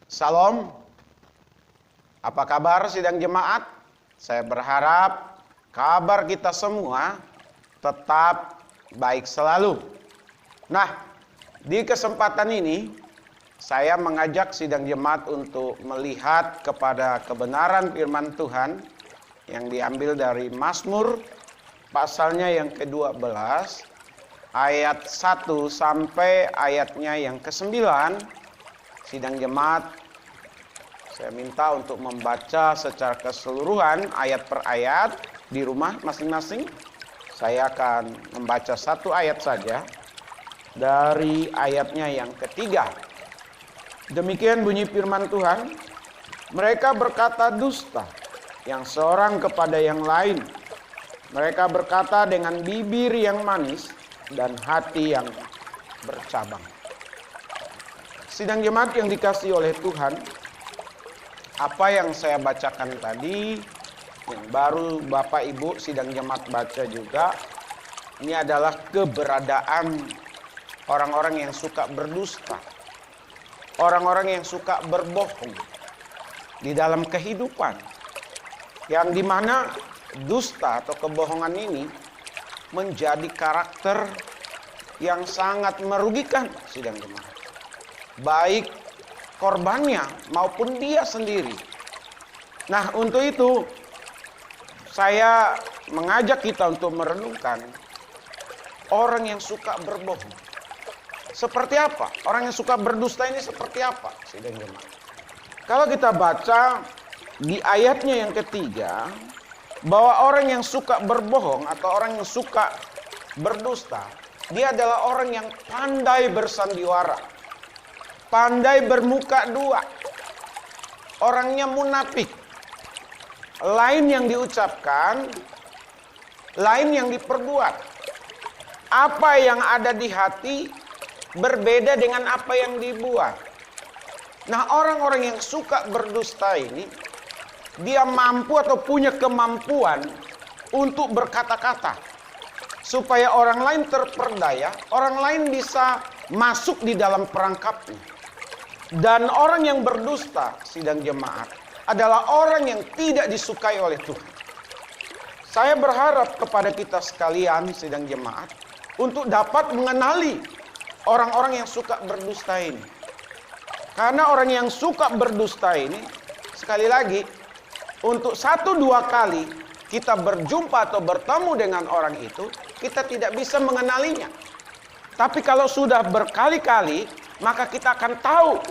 Salam, apa kabar sidang jemaat? Saya berharap kabar kita semua tetap baik selalu. Nah, di kesempatan ini saya mengajak sidang jemaat untuk melihat kepada kebenaran firman Tuhan yang diambil dari Mazmur pasalnya yang ke-12 ayat 1 sampai ayatnya yang ke-9. Sidang jemaat, saya minta untuk membaca secara keseluruhan ayat per ayat di rumah masing-masing. Saya akan membaca satu ayat saja dari ayatnya yang ketiga. Demikian bunyi firman Tuhan. Mereka berkata dusta, yang seorang kepada yang lain. Mereka berkata dengan bibir yang manis dan hati yang bercabang. Sidang jemaat yang dikasihi oleh Tuhan, apa yang saya bacakan tadi, yang baru Bapak Ibu sidang jemaat baca juga, ini adalah keberadaan orang-orang yang suka berdusta, orang-orang yang suka berbohong di dalam kehidupan, yang dimana dusta atau kebohongan ini menjadi karakter yang sangat merugikan sidang jemaat, baik korbannya maupun dia sendiri. Nah, untuk itu saya mengajak kita untuk merenungkan orang yang suka berbohong. Seperti apa? Orang yang suka berdusta ini seperti apa? Sidang jemaat. Kalau kita baca di ayatnya yang ketiga, bahwa orang yang suka berbohong atau orang yang suka berdusta, dia adalah orang yang pandai bersandiwara, pandai bermuka dua, orangnya munafik. Lain yang diucapkan, lain yang diperbuat. Apa yang ada di hati berbeda dengan apa yang dibuat. Nah, orang-orang yang suka berdusta ini, dia mampu atau punya kemampuan untuk berkata-kata supaya orang lain terperdaya, orang lain bisa masuk di dalam perangkapnya. Dan orang yang berdusta, sidang jemaat, adalah orang yang tidak disukai oleh Tuhan. Saya berharap kepada kita sekalian, sidang jemaat, untuk dapat mengenali orang-orang yang suka berdusta ini. Karena orang yang suka berdusta ini, sekali lagi, untuk 1-2 kali kita berjumpa atau bertemu dengan orang itu, kita tidak bisa mengenalinya. Tapi kalau sudah berkali-kali, maka kita akan tahu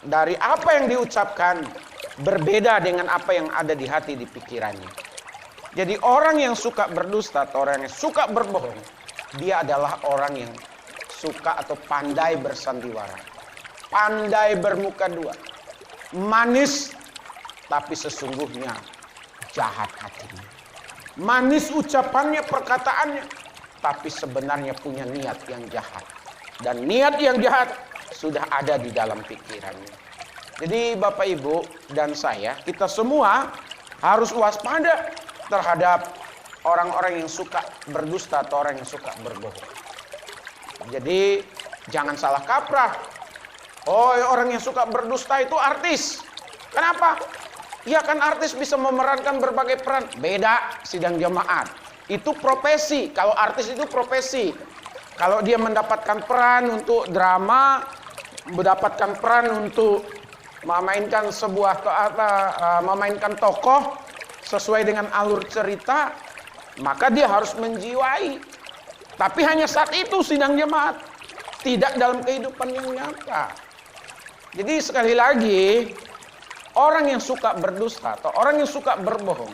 dari apa yang diucapkan berbeda dengan apa yang ada di hati, di pikirannya. Jadi orang yang suka berdusta atau orang yang suka berbohong, dia adalah orang yang suka atau pandai bersandiwara, pandai bermuka dua, manis tapi sesungguhnya jahat hatinya. Manis ucapannya, perkataannya, tapi sebenarnya punya niat yang jahat. Dan niat yang jahat sudah ada di dalam pikirannya. Jadi Bapak Ibu dan saya, kita semua harus waspada terhadap orang-orang yang suka berdusta atau orang yang suka berbohong. Jadi jangan salah kaprah. Oh, orang yang suka berdusta itu artis. Kenapa? Ya kan artis bisa memerankan berbagai peran. Beda sidang jemaat. Itu profesi. Kalau artis itu profesi. Kalau dia mendapatkan peran untuk drama, mendapatkan peran untuk memainkan memainkan tokoh sesuai dengan alur cerita, maka dia harus menjiwai. Tapi hanya saat itu sidang jemaat, tidak dalam kehidupan yang nyata. Jadi sekali lagi, orang yang suka berdusta atau orang yang suka berbohong,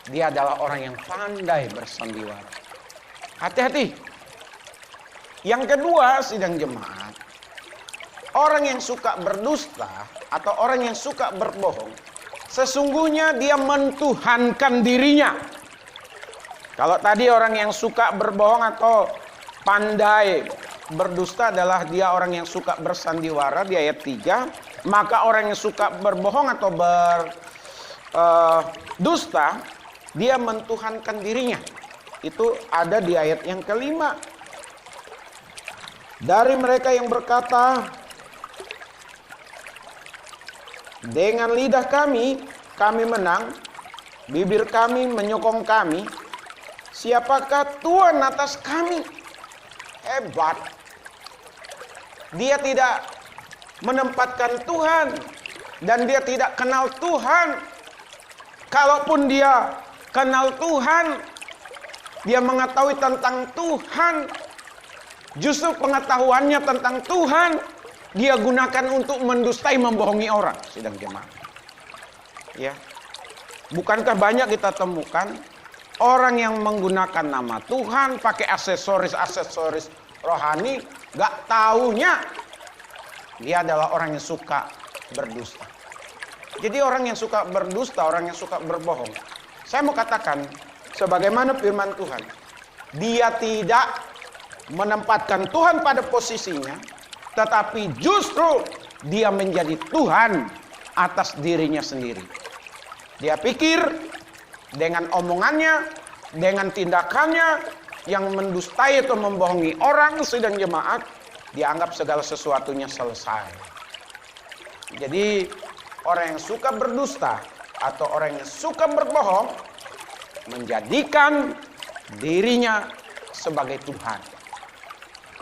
dia adalah orang yang pandai bersandiwara. Hati-hati. Yang kedua, sidang jemaat, orang yang suka berdusta atau orang yang suka berbohong, sesungguhnya dia mentuhankan dirinya. Kalau tadi orang yang suka berbohong atau pandai berdusta adalah dia orang yang suka bersandiwara di ayat 3. Maka orang yang suka berbohong atau berdusta, dia mentuhankan dirinya. Itu ada di ayat yang kelima. Dari mereka yang berkata Dengan lidah kami menang, bibir kami menyokong kami. Siapakah Tuhan atas kami? Hebat. Dia tidak menempatkan Tuhan, dan dia tidak kenal Tuhan. Kalaupun dia kenal Tuhan, dia mengetahui tentang Tuhan, justru pengetahuannya tentang Tuhan dia gunakan untuk mendustai, membohongi orang. Sidang jemaat, ya, bukankah banyak kita temukan orang yang menggunakan nama Tuhan, pakai aksesoris rohani, gak taunya dia adalah orang yang suka berdusta. Jadi orang yang suka berdusta, orang yang suka berbohong, saya mau katakan sebagaimana firman Tuhan, dia tidak menempatkan Tuhan pada posisinya, tetapi justru dia menjadi Tuhan atas dirinya sendiri. Dia pikir dengan omongannya, dengan tindakannya yang mendustai atau membohongi orang, sidang jemaat, dianggap segala sesuatunya selesai. Jadi orang yang suka berdusta atau orang yang suka berbohong menjadikan dirinya sebagai Tuhan.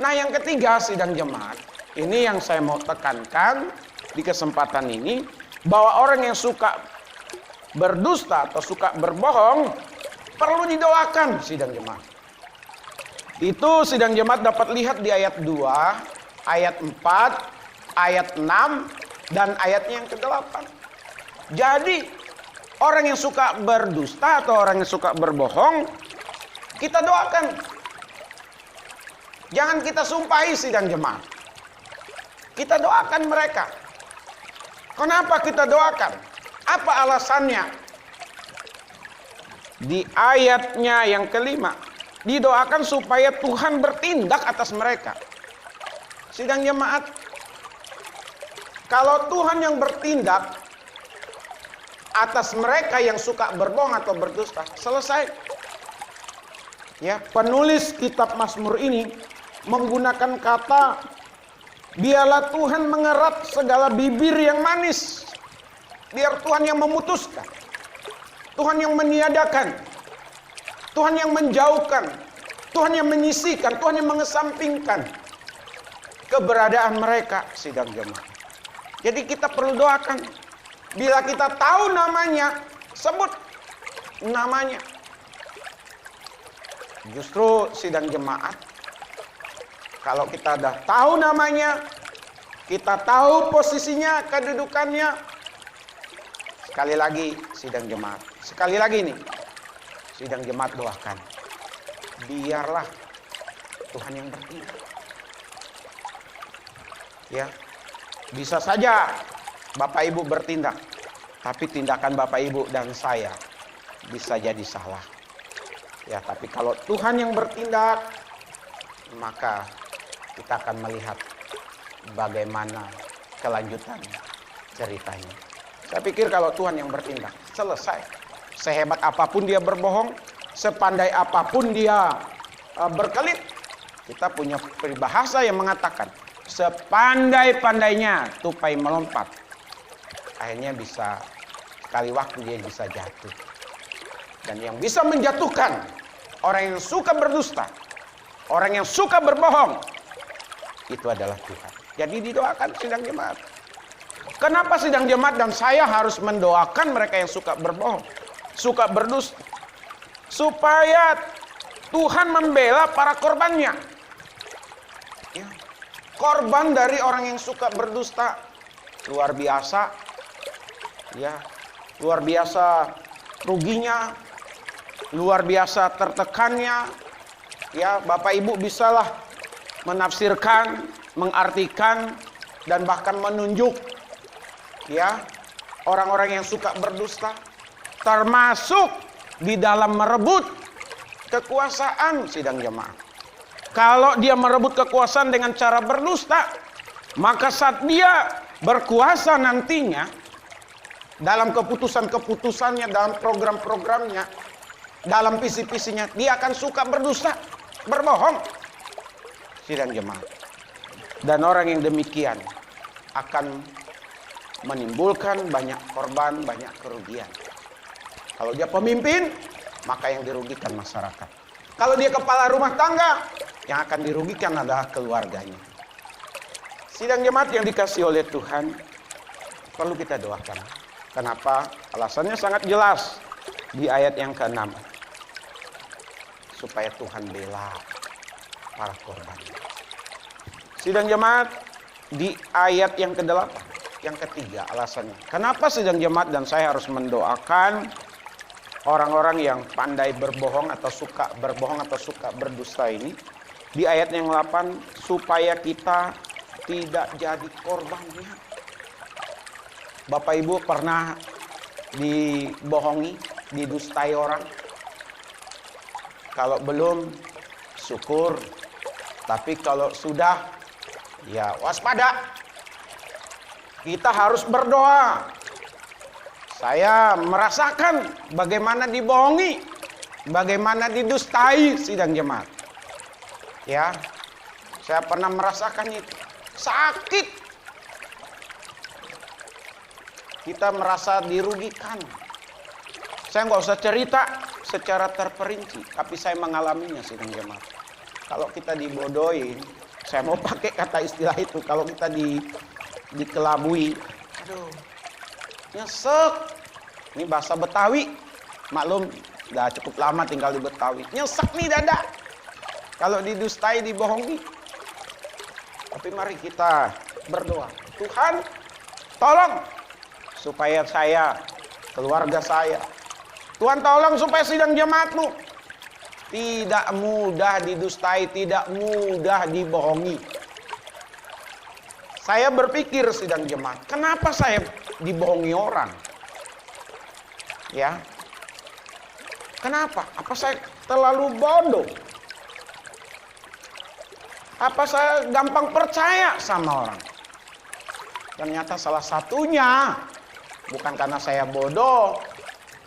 Nah, yang ketiga, sidang jemaat, ini yang saya mau tekankan di kesempatan ini, bahwa orang yang suka berdusta atau suka berbohong perlu didoakan, sidang jemaat. Itu sidang jemaat dapat lihat di ayat 2, ayat 4, ayat 6, dan ayatnya yang ke-8. Jadi orang yang suka berdusta atau orang yang suka berbohong, kita doakan. Jangan kita sumpahi, sidang jemaat. Kita doakan mereka. Kenapa kita doakan? Apa alasannya? Di ayatnya yang kelima, didoakan supaya Tuhan bertindak atas mereka. Sidang jemaat, kalau Tuhan yang bertindak atas mereka yang suka berbohong atau berdusta, selesai. Ya, penulis kitab Mazmur ini menggunakan kata, biarlah Tuhan mengerat segala bibir yang manis. Biar Tuhan yang memutuskan, Tuhan yang meniadakan, Tuhan yang menjauhkan, Tuhan yang menyisihkan, Tuhan yang mengesampingkan keberadaan mereka, sidang jemaat. Jadi kita perlu doakan. Bila kita tahu namanya, sebut namanya. Justru sidang jemaat, kalau kita dah tahu namanya, kita tahu posisinya, kedudukannya. Sekali lagi, sidang jemaat. Sekali lagi nih, sidang jemaat doakan. Biarlah Tuhan yang bertindak. Ya, bisa saja Bapak Ibu bertindak, tapi tindakan Bapak Ibu dan saya bisa jadi salah. Ya, tapi kalau Tuhan yang bertindak, maka kita akan melihat bagaimana kelanjutan ceritanya. Saya pikir kalau Tuhan yang bertindak, selesai. Sehebat apapun dia berbohong, sepandai apapun dia berkelit, kita punya peribahasa yang mengatakan, sepandai-pandainya tupai melompat, akhirnya bisa sekali waktu dia bisa jatuh. Dan yang bisa menjatuhkan orang yang suka berdusta, orang yang suka berbohong, itu adalah Tuhan. Jadi didoakan sidang jemaat. Kenapa sidang jemaat dan saya harus mendoakan mereka yang suka berbohong, suka berdusta? Supaya Tuhan membela para korbannya. Ya. Korban dari orang yang suka berdusta luar biasa. Ya, luar biasa ruginya, luar biasa tertekannya. Ya, Bapak Ibu bisalah menafsirkan, mengartikan, dan bahkan menunjuk, ya, orang-orang yang suka berdusta, termasuk di dalam merebut kekuasaan, sidang jemaat. Kalau dia merebut kekuasaan dengan cara berdusta, maka saat dia berkuasa nantinya, dalam keputusan-keputusannya, dalam program-programnya, dalam visi-visinya, dia akan suka berdusta, berbohong, sidang jemaat. Dan orang yang demikian akan menimbulkan banyak korban, banyak kerugian. Kalau dia pemimpin, maka yang dirugikan masyarakat. Kalau dia kepala rumah tangga, yang akan dirugikan adalah keluarganya. Sidang jemaat yang dikasihi oleh Tuhan, perlu kita doakan. Kenapa? Alasannya sangat jelas di ayat yang ke-6. Supaya Tuhan bela para korban. Sidang jemaat di ayat yang ke-8, yang ketiga alasannya. Kenapa sidang jemaat dan saya harus mendoakan orang-orang yang pandai berbohong atau suka berbohong atau suka berdusta ini? Di ayat yang 8, supaya kita tidak jadi korbannya. Bapak Ibu pernah dibohongi, didustai orang? Kalau belum, syukur. Tapi kalau sudah, ya waspada. Kita harus berdoa. Saya merasakan bagaimana dibohongi, bagaimana didustai sidang jemaat. Ya, saya pernah merasakan itu. Sakit. Kita merasa dirugikan. Saya nggak usah cerita secara terperinci, tapi saya mengalaminya sidang jemaat. Kalau kita dibodohin, saya mau pakai kata istilah itu. Kalau kita dikelabui, aduh, nyesek. Ini bahasa Betawi, maklum, udah cukup lama tinggal di Betawi. Nyesek nih dada. Kalau didustai, dibohongi. Tapi mari kita berdoa. Tuhan, tolong supaya saya, keluarga saya. Tuhan tolong supaya sidang jemaatmu tidak mudah didustai, tidak mudah dibohongi. Saya berpikir sidang jemaat, kenapa saya dibohongi orang? Ya. Kenapa? Apa saya terlalu bodoh? Apa saya gampang percaya sama orang? Ternyata salah satunya bukan karena saya bodoh,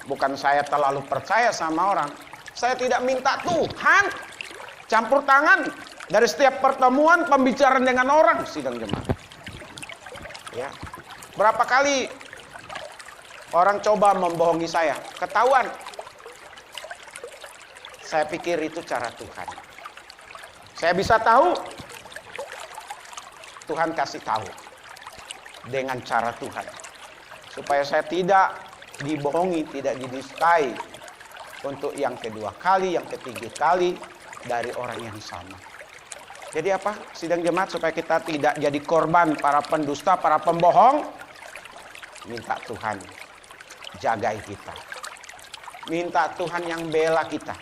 bukan saya terlalu percaya sama orang. Saya tidak minta Tuhan campur tangan dari setiap pertemuan pembicaraan dengan orang, sidang jemaat. Ya. Berapa kali orang coba membohongi saya, ketahuan. Saya pikir itu cara Tuhan. Saya bisa tahu, Tuhan kasih tahu dengan cara Tuhan. Supaya saya tidak dibohongi, tidak didustai untuk yang kedua kali, yang ketiga kali dari orang yang sama. Jadi apa? Sidang jemaat supaya kita tidak jadi korban para pendusta, para pembohong. Minta Tuhan jagai kita. Minta Tuhan yang bela kita.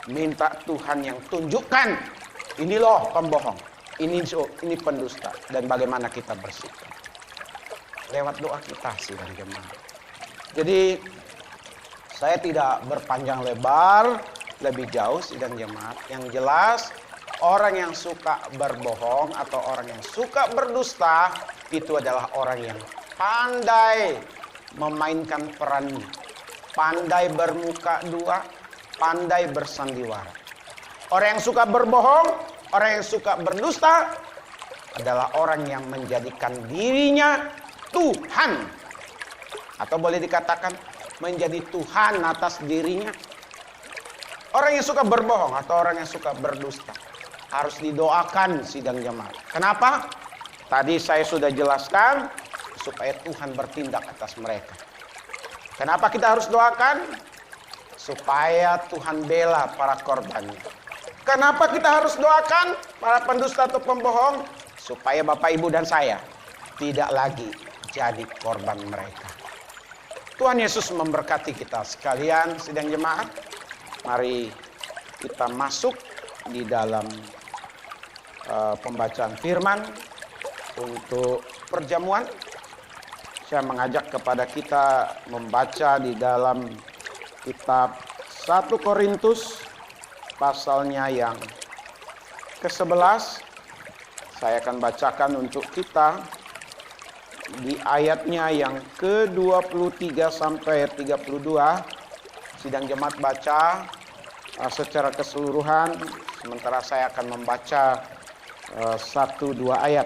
Minta Tuhan yang tunjukkan, ini loh pembohong, ini pendusta, dan bagaimana kita bersikap. Lewat doa kita sidang jemaat. Jadi saya tidak berpanjang lebar lebih jauh sidang jemaat. Yang jelas orang yang suka berbohong atau orang yang suka berdusta itu adalah orang yang pandai memainkan perannya, pandai bermuka dua, pandai bersandiwara. Orang yang suka berbohong, orang yang suka berdusta adalah orang yang menjadikan dirinya Tuhan. Atau boleh dikatakan menjadi Tuhan atas dirinya. Orang yang suka berbohong atau orang yang suka berdusta harus didoakan sidang jemaat. Kenapa? Tadi saya sudah jelaskan supaya Tuhan bertindak atas mereka. Kenapa kita harus doakan? Supaya Tuhan bela para korbannya. Kenapa kita harus doakan para pendusta atau pembohong? Supaya Bapak, Ibu, dan saya tidak lagi jadi korban mereka. Tuhan Yesus memberkati kita sekalian sidang jemaat. Mari kita masuk di dalam pembacaan firman untuk perjamuan. Saya mengajak kepada kita membaca di dalam kitab 1 Korintus pasalnya yang ke-11. Saya akan bacakan untuk kita di ayatnya yang ke-23 sampai 32. Sidang jemaat baca secara keseluruhan, sementara saya akan membaca 1-2 ayat.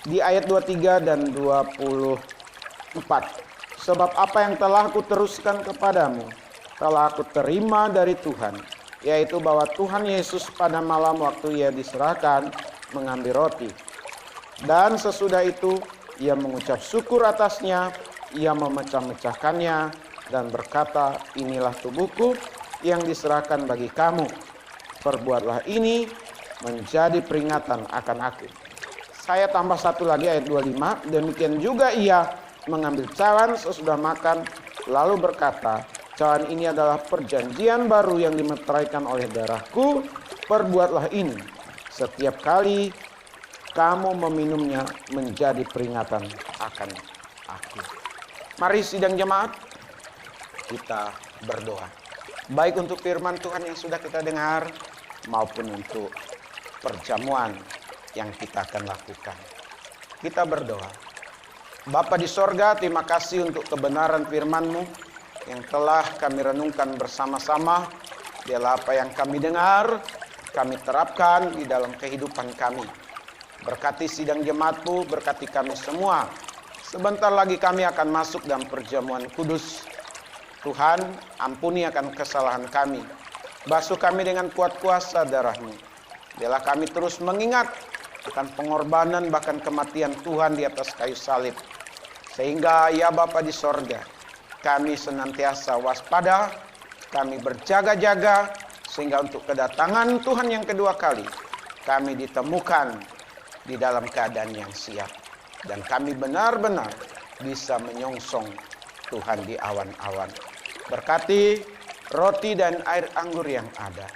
di ayat 23 dan 24. Sebab apa yang telah aku teruskan kepadamu, telah aku terima dari Tuhan, yaitu bahwa Tuhan Yesus pada malam waktu ia diserahkan mengambil roti. Dan sesudah itu ia mengucap syukur atasnya, ia memecah-mecahkannya dan berkata, inilah tubuhku yang diserahkan bagi kamu. Perbuatlah ini menjadi peringatan akan aku. Saya tambah satu lagi ayat 25. Demikian juga ia mengambil cawan sesudah makan, lalu berkata, cawan ini adalah perjanjian baru yang dimeteraikan oleh darahku. Perbuatlah ini setiap kali kamu meminumnya menjadi peringatan akan aku. Mari sidang jemaat, kita berdoa. Baik untuk firman Tuhan yang sudah kita dengar, maupun untuk perjamuan yang kita akan lakukan. Kita berdoa. Bapa di sorga, terima kasih untuk kebenaran firman-Mu yang telah kami renungkan bersama-sama. Biarlah apa yang kami dengar, kami terapkan di dalam kehidupan kami. Berkati sidang jemaat-Mu, berkati kami semua. Sebentar lagi kami akan masuk dalam perjamuan kudus. Tuhan, ampuni akan kesalahan kami. Basuh kami dengan kuat kuasa darah-Mu. Biarlah kami terus mengingat akan pengorbanan bahkan kematian Tuhan di atas kayu salib. Sehingga ya Bapa di sorga, kami senantiasa waspada, kami berjaga-jaga, sehingga untuk kedatangan Tuhan yang kedua kali, kami ditemukan di dalam keadaan yang siap. Dan kami benar-benar bisa menyongsong Tuhan di awan-awan. Berkati roti dan air anggur yang ada.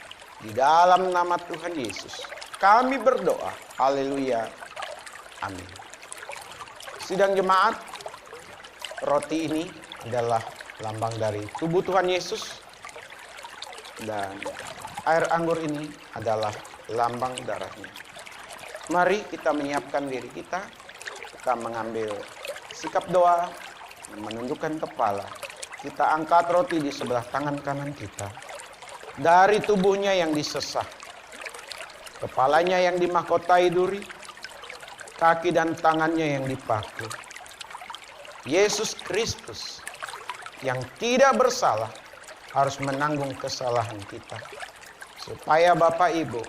Di dalam nama Tuhan Yesus, kami berdoa. Haleluya. Amin. Sidang jemaat, roti ini adalah lambang dari tubuh Tuhan Yesus. Dan air anggur ini adalah lambang darahnya. Mari kita menyiapkan diri kita. Kita mengambil sikap doa, menundukkan kepala. Kita angkat roti di sebelah tangan kanan kita. Dari tubuhnya yang disesah, kepalanya yang dimahkotai duri, kaki dan tangannya yang dipaku. Yesus Kristus yang tidak bersalah harus menanggung kesalahan kita. Supaya Bapak Ibu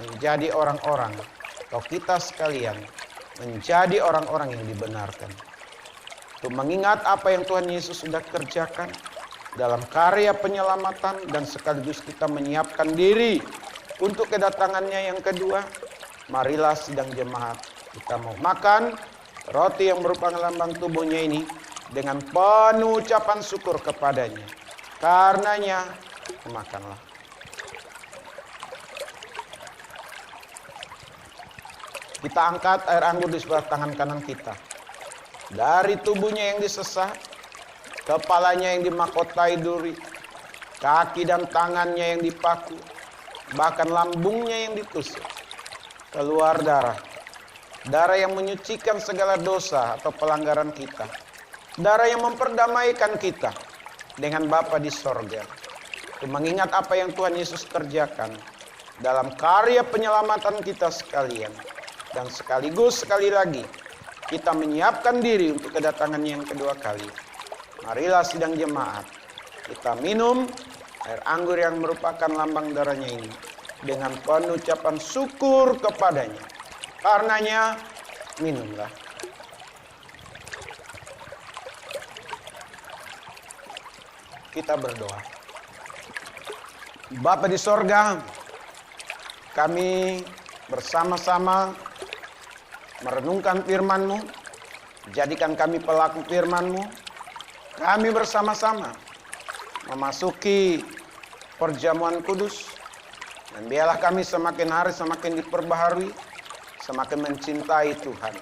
menjadi orang-orang, atau kita sekalian menjadi orang-orang yang dibenarkan. Untuk mengingat apa yang Tuhan Yesus sudah kerjakan dalam karya penyelamatan, dan sekaligus kita menyiapkan diri untuk kedatangannya yang kedua. Marilah sidang jemaat, kita mau makan roti yang merupakan lambang tubuhnya ini dengan penuh ucapan syukur kepadanya. Karenanya, makanlah. Kita angkat air anggur di sebelah tangan kanan kita. Dari tubuhnya yang disesah, kepalanya yang dimahkotai duri, kaki dan tangannya yang dipaku, bahkan lambungnya yang ditusuk. Keluar darah. Darah yang menyucikan segala dosa atau pelanggaran kita. Darah yang memperdamaikan kita dengan Bapa di sorga. Untuk mengingat apa yang Tuhan Yesus kerjakan dalam karya penyelamatan kita sekalian. Dan sekaligus sekali lagi kita menyiapkan diri untuk kedatangannya yang kedua kali. Marilah sidang jemaat, kita minum air anggur yang merupakan lambang darahnya ini dengan penuh ucapan syukur kepadanya. Karenanya, minumlah. Kita berdoa. Bapa di sorga, kami bersama-sama merenungkan firman-Mu. Jadikan kami pelaku firman-Mu. Kami bersama-sama memasuki perjamuan kudus. Dan biarlah kami semakin hari semakin diperbaharui, semakin mencintai Tuhan.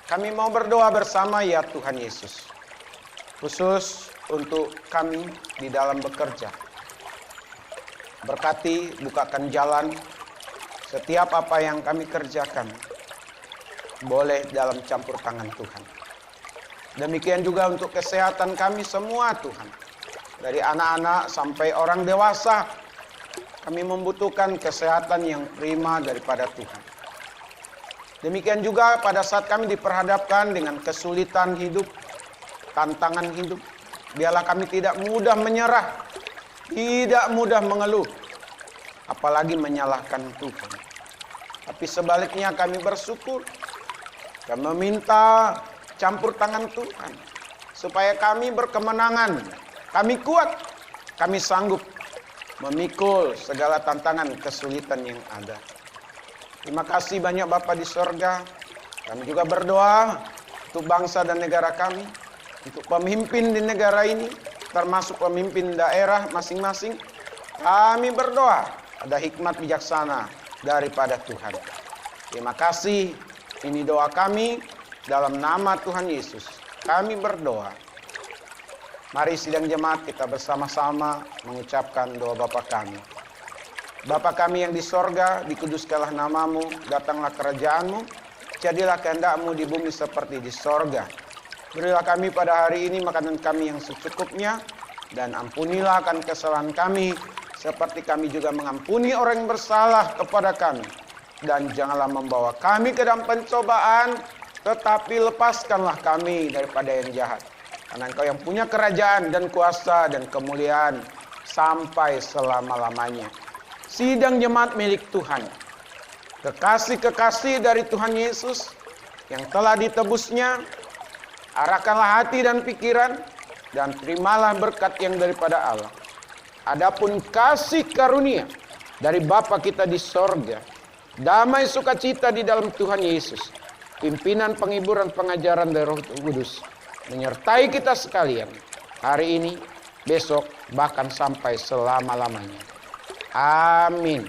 Kami mau berdoa bersama ya Tuhan Yesus. Khusus untuk kami di dalam bekerja. Berkati, bukakan jalan setiap apa yang kami kerjakan. Boleh dalam campur tangan Tuhan. Demikian juga untuk kesehatan kami semua Tuhan. Dari anak-anak sampai orang dewasa, kami membutuhkan kesehatan yang prima daripada Tuhan. Demikian juga pada saat kami diperhadapkan dengan kesulitan hidup, tantangan hidup, biarlah kami tidak mudah menyerah, tidak mudah mengeluh, apalagi menyalahkan Tuhan. Tapi sebaliknya kami bersyukur, kami meminta campur tangan Tuhan, supaya kami berkemenangan, kami kuat, kami sanggup memikul segala tantangan kesulitan yang ada. Terima kasih banyak Bapa di sorga. Kami juga berdoa untuk bangsa dan negara kami, untuk pemimpin di negara ini, termasuk pemimpin daerah masing-masing. Kami berdoa ada hikmat bijaksana daripada Tuhan. Terima kasih. Ini doa kami dalam nama Tuhan Yesus. Kami berdoa. Mari sidang jemaat kita bersama-sama mengucapkan doa Bapa kami. Bapa kami yang di sorga, dikuduskanlah namamu, datanglah kerajaanmu, jadilah kehendak-mu di bumi seperti di sorga. Berilah kami pada hari ini makanan kami yang secukupnya, dan ampunilah akan kesalahan kami, seperti kami juga mengampuni orang yang bersalah kepada kami. Dan janganlah membawa kami ke dalam pencobaan, tetapi lepaskanlah kami daripada yang jahat. Karena Engkau yang punya kerajaan dan kuasa dan kemuliaan sampai selama-lamanya. Sidang jemaat milik Tuhan, kekasih-kekasih dari Tuhan Yesus yang telah ditebusnya, arahkanlah hati dan pikiran, dan terimalah berkat yang daripada Allah. Adapun kasih karunia dari Bapa kita di sorga, damai sukacita di dalam Tuhan Yesus, pimpinan penghiburan pengajaran dari Roh Kudus, menyertai kita sekalian, hari ini, besok, bahkan sampai selama-lamanya. Amin.